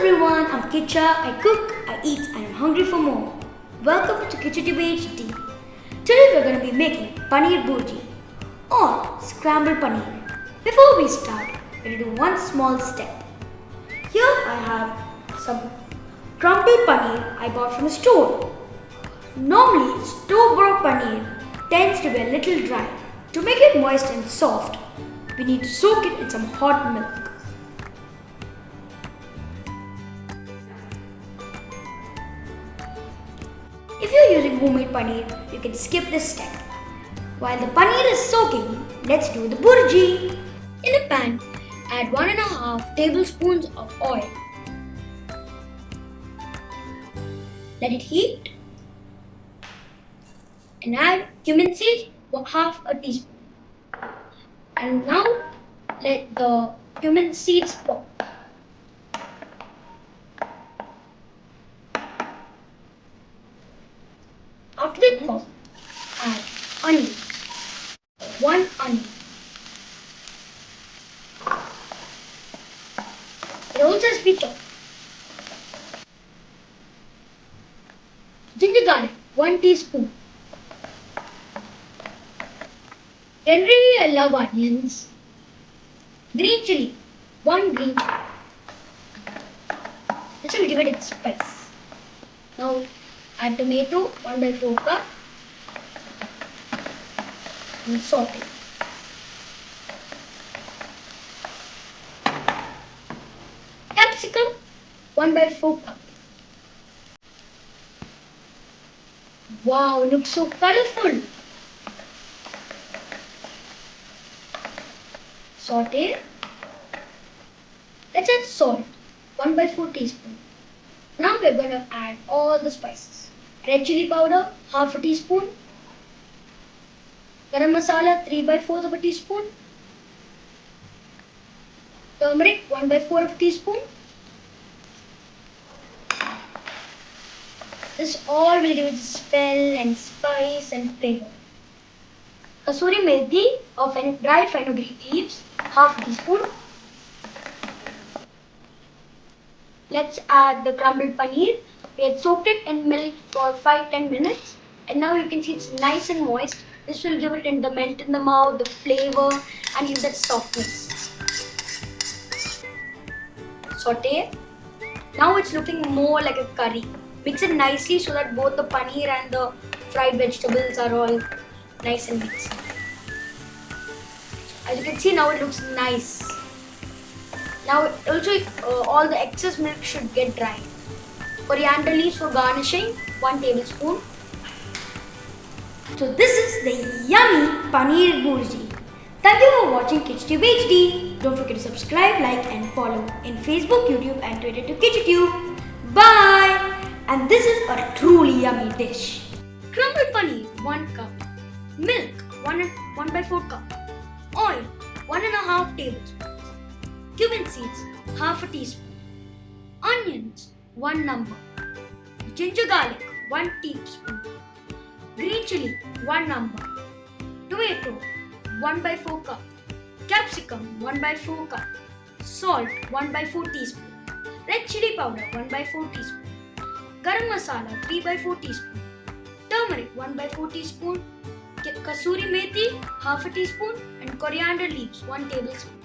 everyone, I'm Kicha. I cook, I eat, and I'm hungry for more. Welcome to KichaTube HD. Today we're going to be making Paneer Bhurji or Scrambled Paneer. Before we start, we're going to do one small step. Here I have some crumbled paneer I bought from the store. Normally, store-bought paneer tends to be a little dry. To make it moist and soft, we need to soak it in some hot milk. If you're using homemade paneer, you can skip this step. While the paneer is soaking, let's do the bhurji. In a pan, add 1.5 tablespoons of oil. Let it heat and add cumin seeds, half a teaspoon. And now let the cumin seeds pop. After they pop, add onion. 1 onion. It also has to be chopped. Ginger garlic, 1 teaspoon. Generally, I love onions. Green chili, 1 green chili. This will give it its spice. Now add tomato, 1/4 cup. And saute. Capsicum, 1/4 cup. Wow, it looks so colorful. Saute. Let's add salt, 1/4 teaspoon. Now we're going to add all the spices. Red chili powder, half a teaspoon. Garam masala, 3/4 teaspoon. Turmeric, 1/4 teaspoon. This all will give it smell and spice and flavor. Kasuri methi or dried fenugreek leaves, half a teaspoon. Let's add the crumbled paneer. We had soaked it in milk for 5-10 minutes and now you can see it's nice and moist. This will give it the melt in the mouth, the flavor and give that softness. Saute. Now it's looking more like a curry. Mix it nicely so that both the paneer and the fried vegetables are all nice and mixed. As you can see now it looks nice. Now also all the excess milk should get dry. Coriander leaves for garnishing, 1 tablespoon. So this is the yummy Paneer Bhurji. Thank you for watching KichaTube HD. Don't forget to subscribe, like and follow in Facebook, YouTube and Twitter to KichaTube. Bye! And this is a truly yummy dish. Crumbled paneer, 1 cup. Milk, 1/4 cup. Oil, 1.5 tablespoons. Cumin seeds, half a teaspoon. Onions, 1 number. Ginger garlic, 1 teaspoon. Green chili, 1 number. Tomato, 1/4 cup. Capsicum, 1/4 cup. Salt, 1/4 teaspoon. Red chili powder, 1/4 teaspoon. Garam masala, 3/4 teaspoon. Turmeric, 1/4 teaspoon. Kasuri methi, half a teaspoon. And coriander leaves, 1 tablespoon.